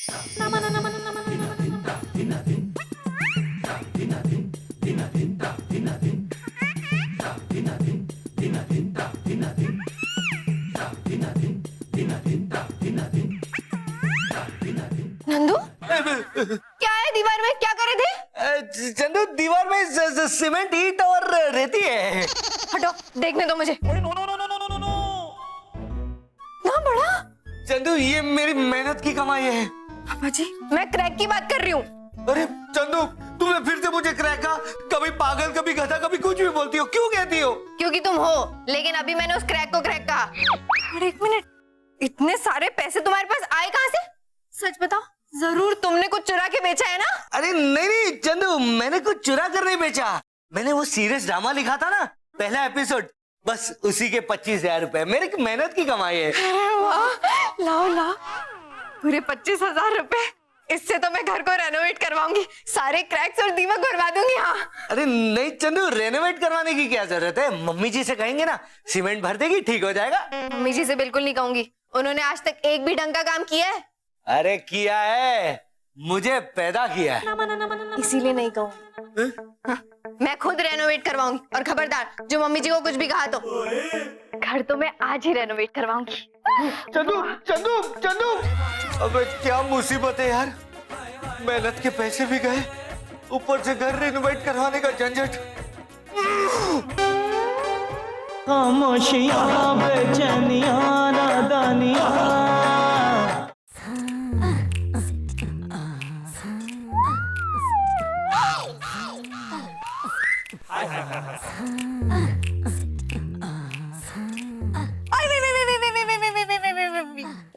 नंदू, क्या है दीवार में? क्या कर रहे थे? चंदू, दीवार में सीमेंट, ईंट और रेती है। हटो, देखने दो मुझे। ना बड़ा चंदू, ये मेरी मेहनत की कमाई है। पापा जी, मैं क्रैक की बात कर रही हूँ। अरे चंदू, तुमने फिर से मुझे क्रैका, कभी पागल, कभी गधा, कभी कुछ भी बोलती हो। क्यों कहती हो? क्योंकि तुम हो, लेकिन अभी मैंने उस क्रैक को क्रैक कहा। और एक मिनट, इतने सारे पैसे तुम्हारे पास आए कहाँ से? सच बताओ, जरूर तुमने कुछ चुरा के बेचा है ना? अरे नहीं नहीं चंदू, मैंने कुछ चुरा कर नहीं बेचा। मैंने वो सीरियस ड्रामा लिखा था ना, पहला एपिसोड, बस उसी के 25,000 रुपए मेरी मेहनत की कमाई है। वाह, लाओ लाओ, पूरे 25,000 रुपए। इससे तो मैं घर को रेनोवेट करवाऊंगी, सारे क्रैक्स और दीमक भरवा दूंगी। हाँ। अरे नहीं चंदू, रेनोवेट करवाने की क्या जरूरत है? मम्मी जी से कहेंगे ना, सीमेंट भर देगी, ठीक हो जाएगा। मम्मी जी से बिल्कुल नहीं कहूंगी, उन्होंने आज तक एक भी ढंग का काम किया है? अरे किया है, मुझे पैदा किया है, इसीलिए नहीं कहूंगी। हाँ, मैं खुद रेनोवेट करवाऊंगी, और खबरदार जो मम्मी जी को कुछ भी कहा तो घर तो मैं आज ही रेनोवेट करवाऊंगी। चंदू चंदू चंदू, अबे क्या मुसीबत है यार, मेहनत के पैसे भी गए, ऊपर से घर रेनोवेट करवाने का झंझट। खामोशियां, बेचैनियां, नादानियां।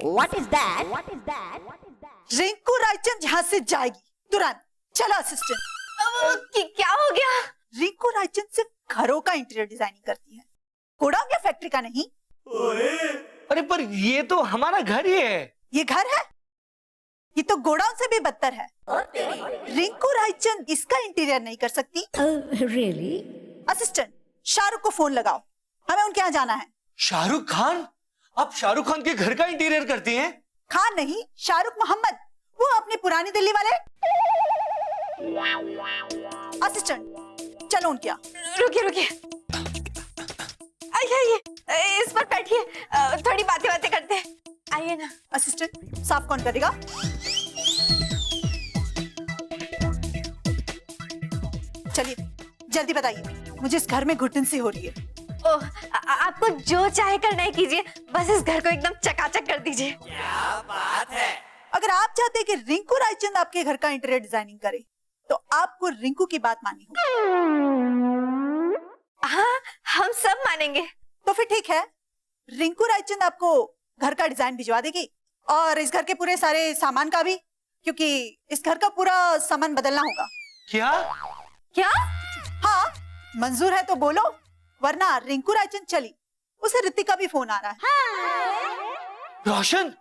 What is that? What is that? Rinku Raichand यहाँ से जाएगी तुरंत। चलो असिस्टेंट। क्या हो गया? रिंकू रायचंद सिर्फ घरों का इंटीरियर डिजाइनिंग करती है, गोडाउन या फैक्ट्री का नहीं। अरे पर ये तो हमारा घर ही है। ये घर है, ये तो गोडाउन से भी बदतर है। रिंकू रायचंद इसका इंटीरियर नहीं कर सकती। Really? असिस्टेंट, शाहरुख को फोन लगाओ, हमें उनके यहाँ जाना है। शाहरुख खान? आप शाहरुख खान के घर का इंटीरियर करती हैं? खान नहीं, शाहरुख मोहम्मद, वो अपनी पुरानी दिल्ली वाले। असिस्टेंट, चलो उनके यहाँ। रुकिए रुकिए, आइए, इस पर बैठिए, थोड़ी बातें करते हैं। आइए ना। असिस्टेंट, साफ कौन करेगा? चलिए जल्दी बताइए, मुझे इस घर में घुटन सी हो रही है। ओह, आपको जो चाहे करना है कीजिए, बस इस घर को एकदम चकाचक कर दीजिए। क्या बात है। अगर आप चाहते हैं कि रिंकू रायचंद आपके घर का इंटीरियर डिजाइनिंग करे, तो आपको रिंकू की बात माननी होगी। हाँ, हम सब मानेंगे। तो फिर ठीक है, रिंकू रायचंद आपको घर का डिजाइन भिजवा देगी, और इस घर के पूरे सारे सामान का भी, क्योंकि इस घर का पूरा सामान बदलना होगा। क्या? क्या? हाँ, मंजूर है तो बोलो, वरना रिंकू रायचंद चली, उसे ऋतिक का भी फोन आ रहा है। रोशन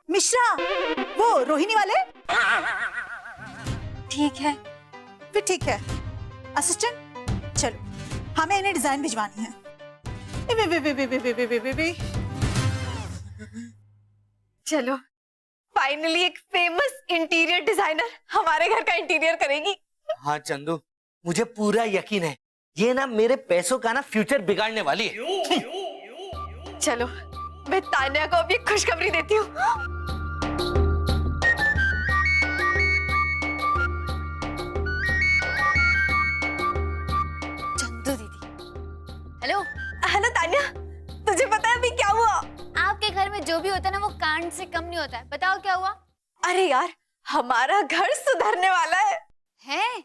मिश्रा, वो रोहिणी वाले। ठीक है, फिर ठीक है। असिस्टेंट, चलो हमें इन्हें डिजाइन भिजवानी है। चलो, फाइनली एक फेमस इंटीरियर डिजाइनर हमारे घर का इंटीरियर करेगी। हाँ चंदू, मुझे पूरा यकीन है, ये ना मेरे पैसों का ना फ्यूचर बिगाड़ने वाली है। चलो, मैं तान्या को अभी खुशखबरी देती हूँ। चंदू दीदी। हेलो हेलो तान्या, तुझे पता है अभी क्या हुआ? आपके घर में जो भी होता है ना, वो कांड से कम नहीं होता है। बताओ क्या हुआ? अरे यार, हमारा घर सुधरने वाला है। हैं?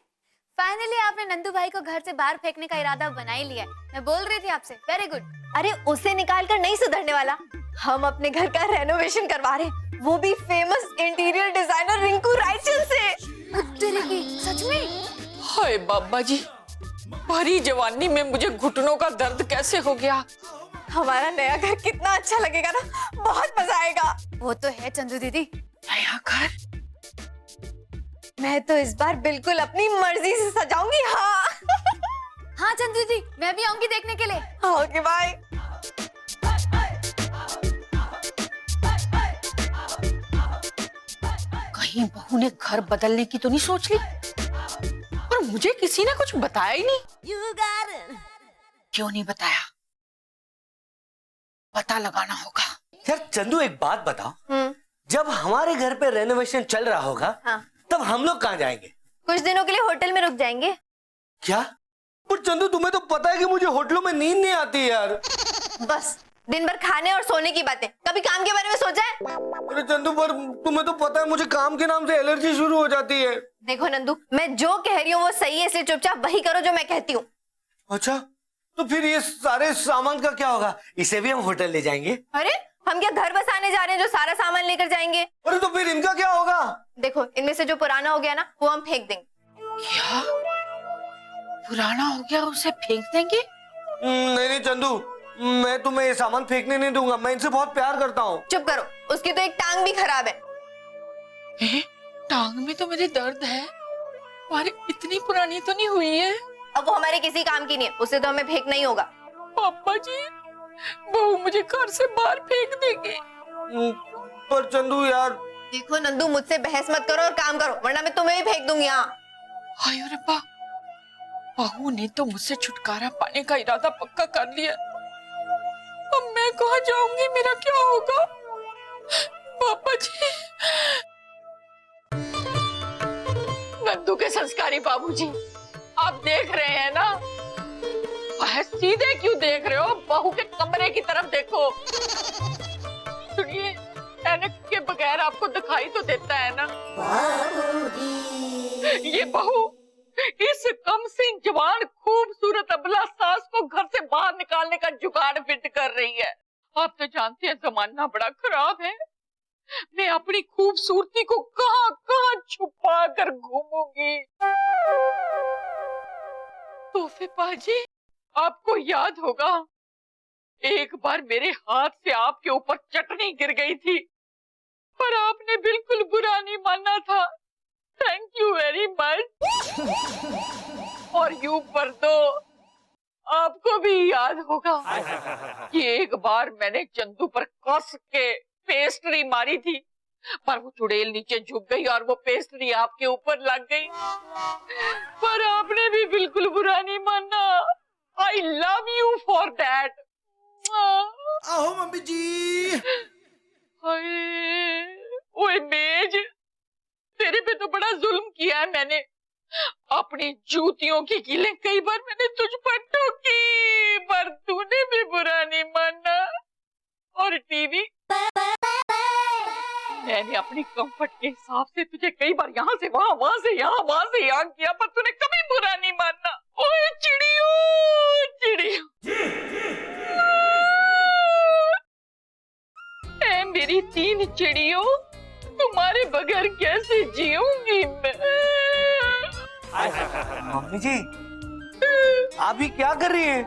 फाइनली आपने नंदू भाई को घर से बाहर फेंकने का इरादा बना ही लिया है। मैं बोल रही थी आपसे। Very good. अरे उसे निकाल कर नहीं सुधरने वाला, हम अपने घर का रेनोवेशन करवा रहे हैं, वो भी famous interior designer Rinku Raichand से। तेरे की सच में? हाय बाबा जी, भरी जवानी में मुझे घुटनों का दर्द कैसे हो गया। हमारा नया घर कितना अच्छा लगेगा ना, बहुत मजा आएगा। वो तो है चंदू दीदी। नया घर मैं तो इस बार बिल्कुल अपनी मर्जी से सजाऊंगी। हाँ हाँ चंदू दीदी, मैं भी आऊंगी देखने के लिए। Okay bye. कहीं कहीं बहू ने घर बदलने की तो नहीं सोच ली? और मुझे किसी ने कुछ बताया ही नहीं। क्यों नहीं बताया? पता लगाना होगा। यार चंदू एक बात बताओ, जब हमारे घर पे रेनोवेशन चल रहा होगा तब हम लोग कहाँ जाएंगे? कुछ दिनों के लिए होटल में रुक जाएंगे। क्या? पर चंदू तुम्हें तो पता है कि मुझे होटलों में नींद नहीं आती यार। बस दिन भर खाने और सोने की बातें, कभी काम के बारे में सोचा है? अरे चंदू पर तुम्हें तो पता है मुझे काम के नाम से एलर्जी शुरू हो जाती है। देखो नंदू, मैं जो कह रही हूँ वो सही है, इसलिए चुपचाप वही करो जो मैं कहती हूँ। अच्छा, तो फिर ये सारे सामान का क्या होगा? इसे भी हम होटल ले जाएंगे? अरे हम क्या घर बसाने जा रहे हैं जो सारा सामान लेकर जाएंगे? अरे तो फिर इनका क्या होगा? देखो इनमें से जो पुराना हो गया ना वो हम फेंक देंगे। क्या? पुराना हो गया उसे फेंक देंगे? नहीं नहीं चंदू, मैं तुम्हें ये सामान फेंकने नहीं दूंगा, मैं इनसे बहुत प्यार करता हूँ। चुप करो, उसकी तो एक टांग भी खराब है। टांग में तो मेरे दर्द है, और इतनी पुरानी तो नहीं हुई है। अब वो हमारे किसी काम की नहीं है, उसे तो हमें फेंकना ही होगा। पापा जी, बहू मुझे घर से बाहर फेंक देगी। पर चंदू यार। देखो नंदू, मुझसे बहस मत करो और काम करो, वरना मैं तुम्हें भी फेंक दूंगी। यहाँ हाय रब्बा, बहू ने तो मुझसे छुटकारा पाने का इरादा पक्का कर लिया। अब मैं कहाँ जाऊंगी, मेरा क्या होगा? पापा जी, नंदू के संस्कारी बाबूजी, आप देख रहे हैं ना? सीधे क्यों देख रहे हो? बहू के कमरे की तरफ देखो। सुनिए, ऐनक के बगैर आपको दिखाई तो देता है ना? ये बहू इस कम सिन जवान खूबसूरत अबला सास को घर से बाहर निकालने का जुगाड़ फिट कर रही है। आप तो जानते हैं जमाना बड़ा खराब है। मैं अपनी खूबसूरती को कहां कहां छुपा कर घूमूंगी। तो फिर पाजी, आपको याद होगा एक बार मेरे हाथ से आपके ऊपर चटनी गिर गई थी, पर आपने बिल्कुल बुरा नहीं माना था। Thank you very much. और यूं पर तो आपको भी याद होगा कि एक बार मैंने चंदू पर कस के पेस्ट्री मारी थी, पर वो चुड़ैल नीचे झुक गई और वो पेस्ट्री आपके ऊपर लग गई, पर आपने भी बिल्कुल बुरा नहीं माना। I love you for that. आओ मम्मी जी। ओए मेज, तेरे पे तो बड़ा जुल्म किया है मैंने। अपनी जूतियों की कीलें कई बार मैंने तुझ पर ठोकी, पर तूने भी बुरा नहीं माना। और टीवी, मैंने अपनी कंफर्ट के हिसाब से तुझे कई बार यहाँ से वहाँ, वहाँ से यहाँ, वहाँ से यहाँ किया, पर तूने कभी बुरा नहीं माना। ओए चिड़ियों, चिड़ियों, ऐ मेरी 3 चिड़ियों, तुम्हारे बगैर कैसे जीऊंगी मैं? मम्मी जी, आप ही क्या कर रही हैं?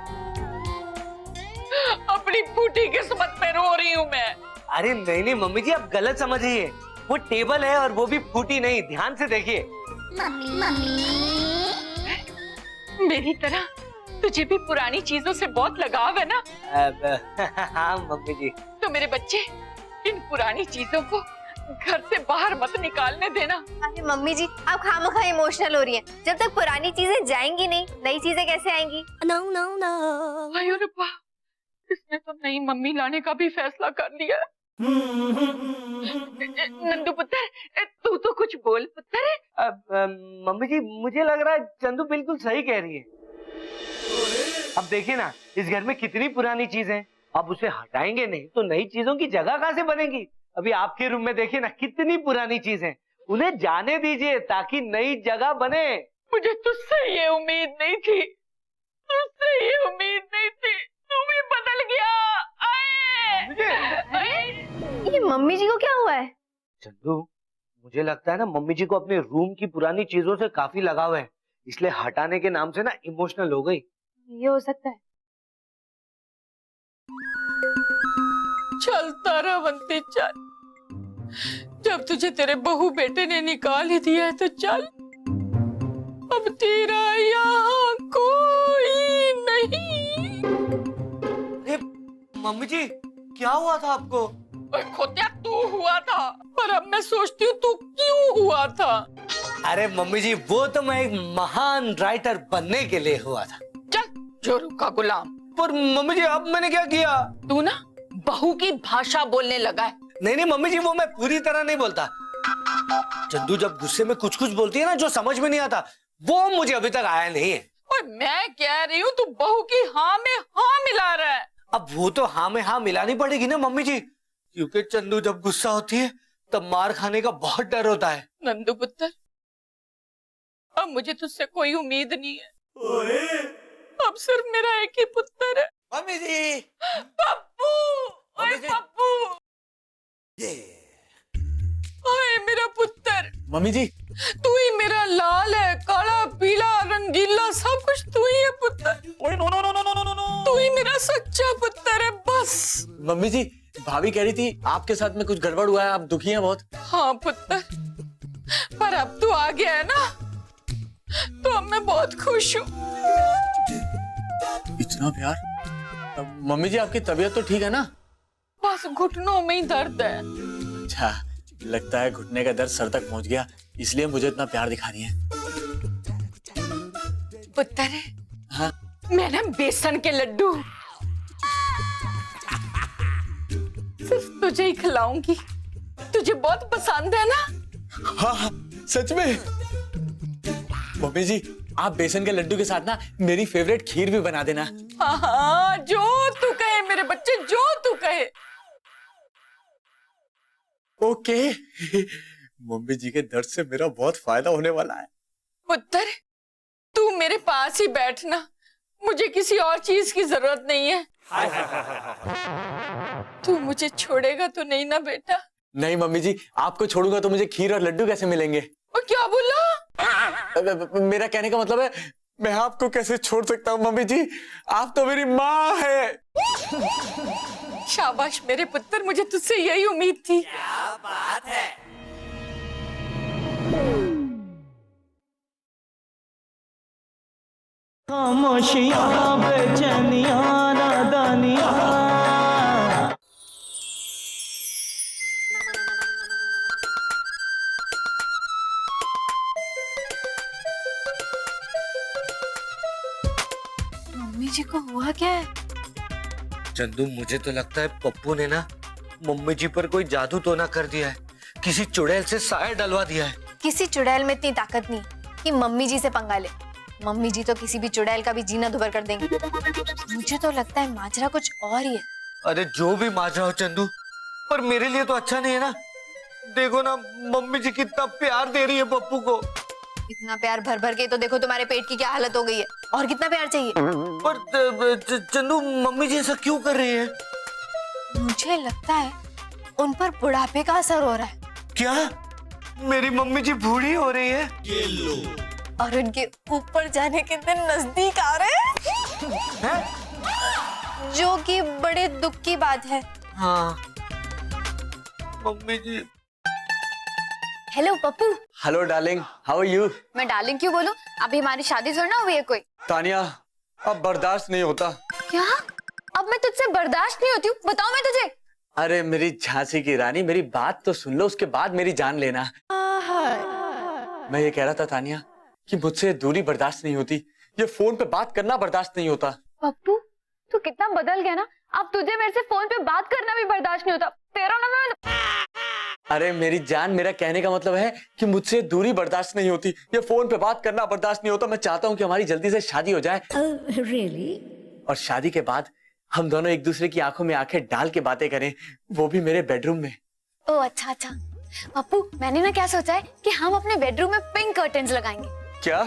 अपनी फूटी किस्मत पे रो रही हूँ मैं। अरे नहीं नहीं मम्मी जी, आप गलत समझ रही है। वो टेबल है और वो भी फूटी नहीं, ध्यान से देखिए। मेरी तरह तुझे भी पुरानी चीजों से बहुत लगाव है ना? हाँ मम्मी जी। तो मेरे बच्चे, इन पुरानी चीजों को घर से बाहर मत निकालने देना। अरे मम्मी जी, आप खामखा इमोशनल हो रही हैं। जब तक पुरानी चीजें जाएंगी नहीं, नई चीजें कैसे आएंगी? No, no, no. अरे रब्बा, इसने तो नई मम्मी लाने का भी फैसला कर लिया। नंदू पुत्र, तू तो कुछ बोल पुत्र। मम्मी जी, मुझे लग रहा है चंदू बिल्कुल सही कह रही है। अब देखिए ना, इस घर में कितनी पुरानी चीजें हैं, अब उसे हटाएंगे नहीं तो नई चीजों की जगह कहाँ से बनेगी? अभी आपके रूम में देखिए ना, कितनी पुरानी चीजें, उन्हें जाने दीजिए ताकि नई जगह बने। मुझे तुझसे ये उम्मीद नहीं थी, तुझसे ये उम्मीद नहीं थी, तू भी बदल गया। ये मम्मी जी को क्या हुआ है? चंदू, मुझे लगता है ना मम्मी जी को अपने रूम की पुरानी चीजों से काफी लगाव है, इसलिए हटाने के नाम से ना इमोशनल हो गई। ये हो सकता है। चलता रहा बंती, चल। जब तुझे तेरे बहू बेटे ने निकाल ही दिया है तो चल। अब तेरा यहाँ कोई नहीं। मम्मी जी, क्या हुआ था आपको? खोतिया तू हुआ था, पर अब मैं सोचती हूँ तू क्यों हुआ था। अरे मम्मी जी, वो तो मैं एक महान राइटर बनने के लिए हुआ था। चल जोरू का गुलाम। पर मम्मी जी, अब मैंने क्या किया? तू ना बहू की भाषा बोलने लगा है। नहीं नहीं मम्मी जी, वो मैं पूरी तरह नहीं बोलता। चंदू जब गुस्से में कुछ कुछ बोलती है ना, जो समझ में नहीं आता, वो मुझे अभी तक आया नहीं है। और मैं कह रही हूँ तू बहू की हाँ में हाँ मिला रहा है। अब वो तो हाँ में हाँ मिलानी पड़ेगी ना मम्मी जी, क्योंकि चंदू जब गुस्सा होती है तब मार खाने का बहुत डर होता है। नंदू पुत्र, अब मुझे तुझसे कोई उम्मीद नहीं है। अब सिर्फ मेरा एक ही पुत्र है। मम्मी जी, पप्पू, ओए मम्मी जी। पप्पू, ओए मेरा पुत्र, मम्मी जी, तू ही मेरा लाल है, काला पीला रंगीला सब कुछ तू ही है पुत्र। ओए no no no no no no no. तू ही मेरा सच्चा पुत्र है बस। मम्मी जी, भाभी कह रही थी आपके साथ में कुछ गड़बड़ हुआ है, आप दुखी हैं बहुत। हाँ पुत्र, पर अब तू आ गया है ना, तो अब मैं बहुत खुश हूँ। इतना प्यार। मम्मी जी, आपकी तबीयत तो ठीक है ना? बस घुटनों में ही दर्द है। अच्छा, लगता है घुटने का दर्द सर तक पहुंच गया, इसलिए मुझे इतना प्यार दिखा रही है। पुत्र, हाँ? मैं ना बेसन के लड्डू सिर्फ तुझे ही खिलाऊंगी, तुझे बहुत पसंद है ना। हाँ हाँ, सच में। मम्मी जी, आप बेसन के लड्डू के साथ ना मेरी फेवरेट खीर भी बना देना। हाँ हाँ, जो तू कहे मेरे बच्चे, जो तू कहे। ओके। मम्मी जी के दर्द से मेरा बहुत फायदा होने वाला है। पुत्र, तू मेरे पास ही बैठना, मुझे किसी और चीज की जरूरत नहीं है। तू मुझे छोड़ेगा तो नहीं ना बेटा? नहीं मम्मी जी, आपको छोड़ूंगा तो मुझे खीर और लड्डू कैसे मिलेंगे? और क्या बोला? मेरा कहने का मतलब है, मैं आपको कैसे छोड़ सकता हूँ मम्मी जी, आप तो मेरी माँ है। शाबाश मेरे पुत्र, मुझे तुझसे यही उम्मीद थी। क्या बात है। खामोशियां बेचैनियां नादानियां। मम्मी जी को हुआ क्या है? चंदू, मुझे तो लगता है पप्पू ने ना मम्मी जी पर कोई जादू टोना कर दिया है, किसी चुड़ैल से साया डलवा दिया है। किसी चुड़ैल में इतनी ताकत नहीं कि मम्मी जी से पंगा ले। मम्मी जी तो किसी भी चुड़ैल का भी जीना दुभर कर देंगी। मुझे तो लगता है माजरा कुछ और ही है। अरे जो भी माजरा हो चंदू, पर मेरे लिए तो अच्छा नहीं है ना। देखो ना, मम्मी जी कितना प्यार दे रही है पप्पू को। इतना प्यार भर भर के तो देखो तुम्हारे पेट की क्या हालत हो गई है। और कितना प्यार चाहिए? पर चंदू, मम्मी जी ऐसा क्यों कर रही है? मुझे लगता है उन पर बुढ़ापे का असर हो रहा है। क्या मेरी मम्मी जी बूढ़ी हो रही है? और उनके ऊपर जाने के दिन नजदीक आ रहे हैं? जो कि बड़े दुख की बात है। हाँ mummy ji. Hello Pappu. Hello darling, how are you? मैं डार्लिंग क्यों बोलूं? अभी हमारी शादी थोड़ी ना हुई है कोई। तानिया, अब बर्दाश्त नहीं होता। क्या? अब मैं तुझसे बर्दाश्त नहीं होती हूँ? बताओ मैं तुझे। अरे मेरी झांसी की रानी, मेरी बात तो सुन लो, उसके बाद मेरी जान लेना। मैं ये कह रहा था तानिया कि मुझसे दूरी बर्दाश्त नहीं होती, ये फोन पे बात करना बर्दाश्त नहीं होता। पप्पू, तू कितना बदल गया ना। अब तुझे मेरे से फोन पे बात करना भी बर्दाश्त नहीं होता। तेरा ना मैं। अरे मेरी जान, मेरा कहने का मतलब है कि मुझसे दूरी बर्दाश्त नहीं होती, ये फोन पे बात करना बर्दाश्त नहीं होता। मैं चाहता हूँ कि हमारी जल्दी से शादी हो जाए। really? और शादी के बाद हम दोनों एक दूसरे की आंखों में आंखें डाल के बातें करें, वो भी मेरे बेडरूम में। ओह अच्छा अच्छा। पप्पू, मैंने ना क्या सोचा है कि हम अपने बेडरूम में पिंक कर्टन्स लगाएंगे। क्या?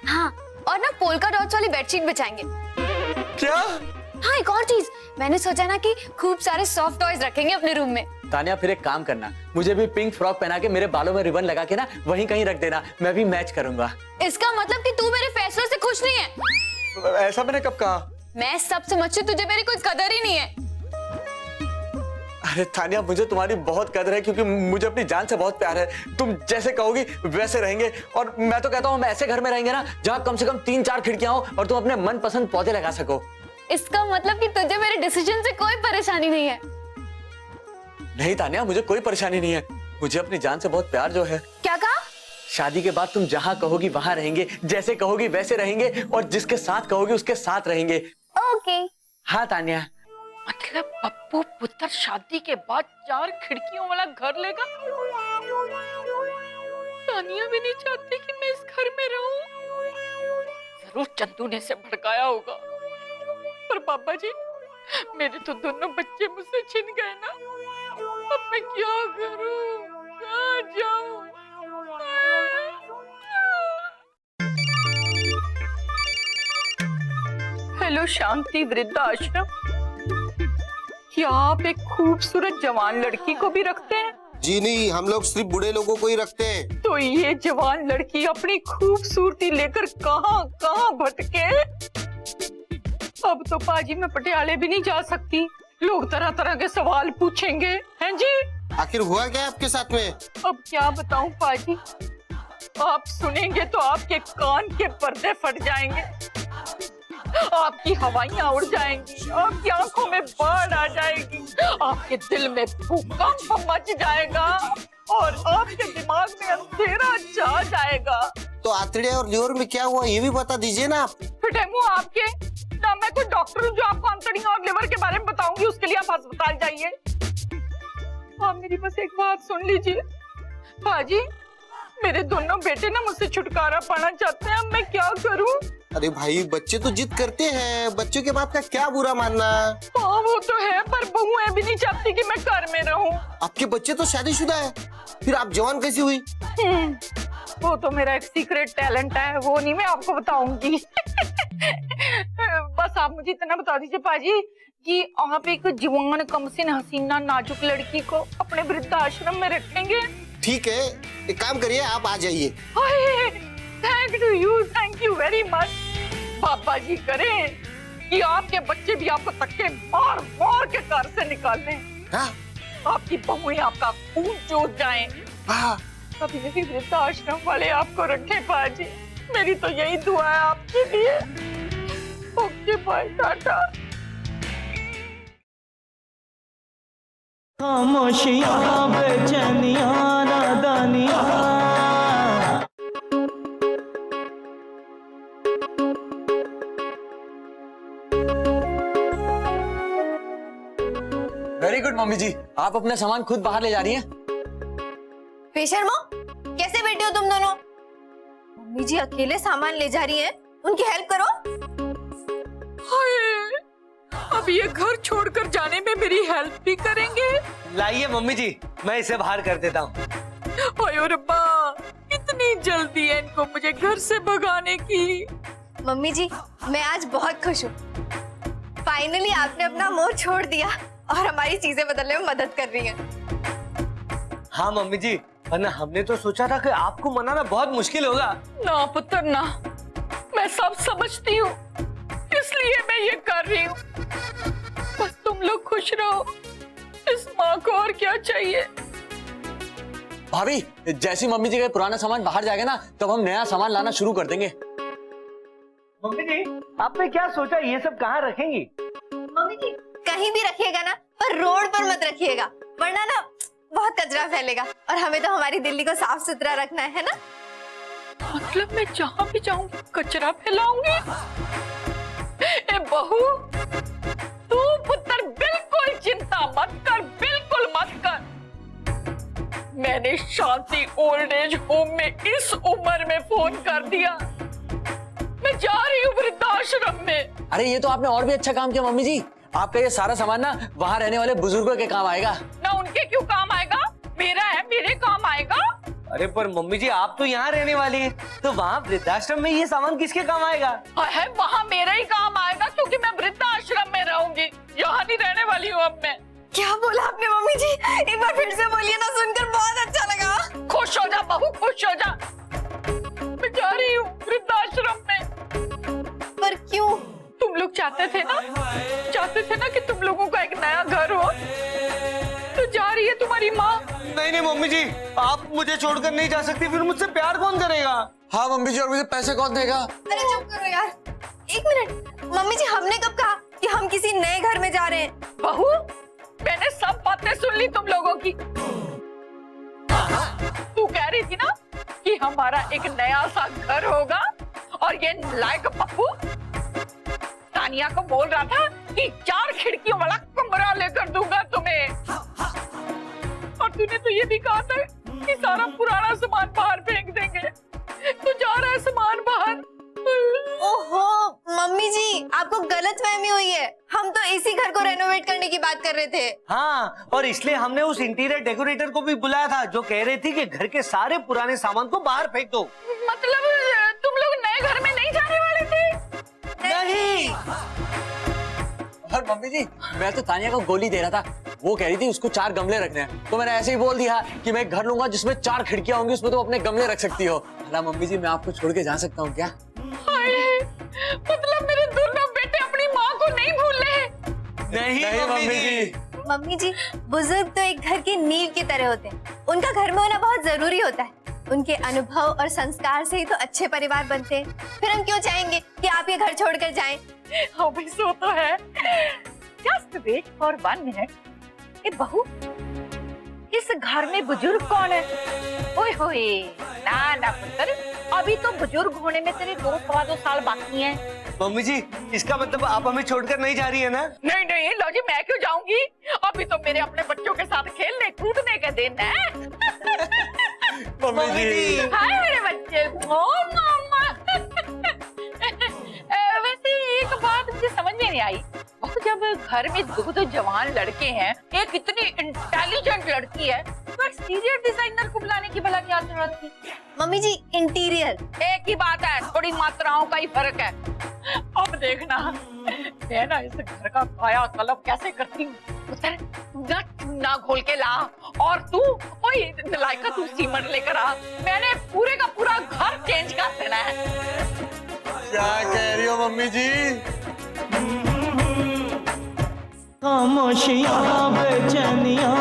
हाँ, और ना पोल्का डॉट्स वाली बेडशीट बिछाएंगे। क्या? हाँ, एक और चीज मैंने सोचा ना कि खूब सारे सॉफ्ट टॉयज रखेंगे अपने रूम में। तानिया, फिर एक काम करना, मुझे भी पिंक फ्रॉक पहना के मेरे बालों में रिबन लगा के ना वहीं कहीं रख देना, मैं भी मैच करूंगा। इसका मतलब कि तू मेरे फैसले से खुश नहीं है? ऐसा मैंने कब कहा? मैं सब समझती हूँ, तुझे मेरी कोई कदर ही नहीं है। अरे तानिया, मुझे तुम्हारी बहुत कदर है, क्योंकि मुझे अपनी जान से बहुत प्यार है। तुम जैसे कहोगी वैसे रहेंगे। और मैं तो कहता हूँ हम ऐसे घर में रहेंगे ना जहाँ कम से कम 3-4 खिड़कियां हो और तुम अपने मनपसंद पौधे लगा सको। इसका मतलब कि तुझे मेरे डिसीजन से कोई परेशानी नहीं है? नहीं तानिया, मुझे कोई परेशानी नहीं है। मुझे अपनी जान से बहुत प्यार जो है। क्या कहा? शादी के बाद तुम जहाँ कहोगी वहाँ रहेंगे, जैसे कहोगी वैसे रहेंगे, और जिसके साथ कहोगी उसके साथ रहेंगे। ओके। हाँ तानिया। मतलब पप्पू पुत्र शादी के बाद 4 खिड़कियों वाला घर लेगा? तानिया भी नहीं चाहती कि मैं इस घर में रहूं। जरूर चंदू ने इसे भड़काया होगा। पर पापा जी, मेरे तो दोनों बच्चे मुझसे छिन गए ना। अब मैं क्या करूं? कहाँ जाऊं? हेलो शांति वृद्धाश्रम, क्या आप एक खूबसूरत जवान लड़की को भी रखते हैं? जी नहीं, हम लोग सिर्फ बूढ़े लोगों को ही रखते हैं। तो ये जवान लड़की अपनी खूबसूरती लेकर कहाँ कहाँ भटके। अब तो पाजी मैं पटियाले भी नहीं जा सकती, लोग तरह तरह के सवाल पूछेंगे। हैं जी? आखिर हुआ क्या आपके साथ में? अब क्या बताऊं पाजी, आप सुनेंगे तो आपके कान के पर्दे फट जाएंगे, आपकी हवाइयां उड़ जाएंगी, आपकी आंखों में बाढ़ आ जाएगी, आपके दिल में भूकंप मच जाएगा और आपके दिमाग में अंधेरा छा जाएगा। तो आंतड़े और लीवर में क्या हुआ ये भी बता दीजिए ना आप। फिटेमू आपके ना, मैं कोई डॉक्टर हूँ जो आपको आंतड़ियों और लिवर के बारे में बताऊंगी, उसके लिए आप अस्पताल जाइए। आप मेरी बस एक बात सुन लीजिए बाजी, मेरे दोनों बेटे ना मुझसे छुटकारा पाना चाहते हैं, अब मैं क्या करूं? अरे भाई, बच्चे तो जिद करते हैं, बच्चों के बात का क्या बुरा मानना। हाँ वो तो है, पर बहुएं भी नहीं चाहती कि मैं घर में रहूं। आपके बच्चे तो शादीशुदा है, फिर आप जवान कैसी हुई? वो तो मेरा एक सीक्रेट टैलेंट है, वो नहीं मैं आपको बताऊंगी। बस आप मुझे इतना बता दीजिए पाजी कि आप एक जवान कमसिन हसीना नाजुक लड़की को अपने वृद्धाश्रम में रखेंगे। ठीक है, एक काम करिए, आप आ जाइए। Thank you very much. पापा जी करें कि आपके बच्चे भी आपको धक्के मार मार के घर से निकाल दें। हाँ? आपकी बहुएं आपका खून चूस जाएं। हाँ। कभी मेरी वृद्धाश्रम वाले आपको रखें पाजी, मेरी तो यही दुआ है आपके लिए। Okay bye, tata. खामोशियां बेचैनियां नादानियां। वेरी गुड मम्मी जी, आप अपना सामान खुद बाहर ले जा रही हैं। बेशर्मो, कैसे बैठे हो तुम दोनों? मम्मी जी अकेले सामान ले जा रही हैं, उनकी हेल्प करो। हाय, अब ये घर छोड़कर जाने में मेरी हेल्प भी करेंगे? लाइए मम्मी जी, मैं इसे बाहर कर देता हूँ। ओए रब्बा, इतनी जल्दी है इनको मुझे घर से भगाने की। मम्मी जी, मैं आज बहुत खुश हूँ। फाइनली आपने अपना मोह छोड़ दिया और हमारी चीजें बदलने में मदद कर रही हैं। हाँ मम्मी जी, वरना हमने तो सोचा था कि आपको मनाना बहुत मुश्किल होगा। ना पुत्र ना, मैं सब समझती हूँ, इसलिए मैं ये कर रही हूँ। बस तुम लोग खुश रहो, इस माँ को और क्या चाहिए। भाभी, जैसी मम्मी जी का पुराना सामान बाहर जाएगा ना, तब हम नया सामान लाना शुरू कर देंगे। मम्मी जी, आपने क्या सोचा, ये सब कहाँ रखेंगी? मम्मी जी, कहीं भी रखिएगा ना, पर रोड पर मत रखिएगा, वरना ना बहुत कचरा फैलेगा और हमें तो हमारी दिल्ली को साफ सुथरा रखना है ना? मतलब मैं जहाँ भी जाऊंगी कचरा फैलाऊंगी? ए बहू, तू पुत्र बिल्कुल चिंता मत कर, बिल्कुल मत कर। मैंने शांति ओल्ड एज होम में इस उम्र में फोन कर दिया, मैं जा रही हूँ वृद्धाश्रम में। अरे ये तो आपने और भी अच्छा काम किया मम्मी जी, आपका ये सारा सामान ना वहाँ रहने वाले बुजुर्गों के काम आएगा। ना उनके क्यों काम आएगा, मेरा है, मेरे काम आएगा। अरे पर मम्मी जी, आप तो यहाँ रहने वाली हैं, तो वहाँ वृद्धाश्रम में ये सामान किसके काम आएगा? है वहाँ मेरा ही काम आएगा, क्योंकि मैं वृद्धाश्रम में रहूंगी, यहाँ नहीं रहने वाली हूँ अब मैं। क्या बोला आपने मम्मी जी? एक बार फिर से बोलिए ना, सुनकर बहुत अच्छा लगा। खुश हो जा बहू, खुश हो जा। मैं जा रही हूँ वृद्धाश्रम में। पर क्यों? तुम लोग चाहते थे ना कि तुम लोगों का एक नया घर हो, तो जा रही है तुम्हारी माँ। नहीं नहीं मम्मी जी, आप मुझे छोड़कर नहीं जा सकती, फिर मुझसे प्यार कौन करेगा? हाँ मम्मी जी, और मुझे पैसे कौन देगा? अरे चुप करो यार, एक मिनट। मम्मी जी, हमने कब कहा कि हम किसी नए घर में जा रहे हैं? बहू, मैंने सब बातें सुन ली तुम लोगों की। थी ना कि हमारा एक नया सा घर होगा, और ये नालायक पप्पू तानिया को बोल रहा था कि 4 खिड़कियों वाला कमरा लेकर दूंगा तुम्हें। और तूने तो ये भी कहा था कि सारा पुराना सामान बाहर फेंक देंगे। तू जा रहा है सामान बाहर। ओहो मम्मी जी, आपको गलतफहमी हुई है। हम तो इसी घर को रेनोवेट करने की बात कर रहे थे। हाँ, और इसलिए हमने उस इंटीरियर डेकोरेटर को भी बुलाया था जो कह रही थी कि घर के सारे पुराने सामान को बाहर फेंक दो। मतलब तुम लोग नए घर में नहीं जाने वाले थे? नहीं। और मम्मी जी, मैं तो तानिया को गोली दे रहा था। वो कह रही थी उसको 4 गमले रखने हैं, तो मैंने ऐसे ही बोल दिया कि मैं एक घर लूंगा जिसमें 4 खिड़कियां होंगी, उसमें तो अपने गमले रख सकती हो। भला मम्मी जी, मैं आपको छोड़ के जा सकता हूँ क्या? मतलब मेरे दोनों बेटे अपनी माँ को नहीं भूल रहे? नहीं मम्मी जी। मम्मी जी, बुजुर्ग तो एक घर की नींव की तरह होते हैं। उनका घर में होना बहुत जरूरी होता है। उनके अनुभव और संस्कार से ही तो अच्छे परिवार बनते हैं। फिर हम क्यों चाहेंगे कि आप ये घर छोड़कर जाएं? हाँ भाई, सो तो है। Just wait for 1 minute. ए बहू, इस घर में बुजुर्ग कौन है? ओए होए, ना पुत्र, अभी तो बुजुर्ग होने में तेरे 2-2 साल बाकी हैं। मम्मी जी, इसका मतलब आप हमें छोड़कर नहीं जा रही है ना? नहीं लो जी, मैं क्यों जाऊंगी? अभी तो मेरे अपने बच्चों के साथ खेलने कूदने के दिन है। मम्मी जी। हाय मेरे बच्चे। ओ मामा। वैसे एक बात मुझे समझ में नहीं आई, और जब घर में 2 जवान लड़के हैं, एक इतनी इंटेलिजेंट लड़की है, तो एक्सटीरियर डिजाइनर को बुलाने की भला क्या जरूरत थी? मम्मी जी, इंटीरियर एक ही बात है, थोड़ी मात्राओं का ही फर्क है। अब देखना, मैं ना इस घर का काया कलप कैसे करती हूँ। उधर ना घोल के ला, और तू ओए नलायका, तू सीमेंट लेकर आ। मैंने पूरे का पूरा घर चेंज कर देना है। क्या कह रही हो मम्मी जी? खामोशियां बेचैनियां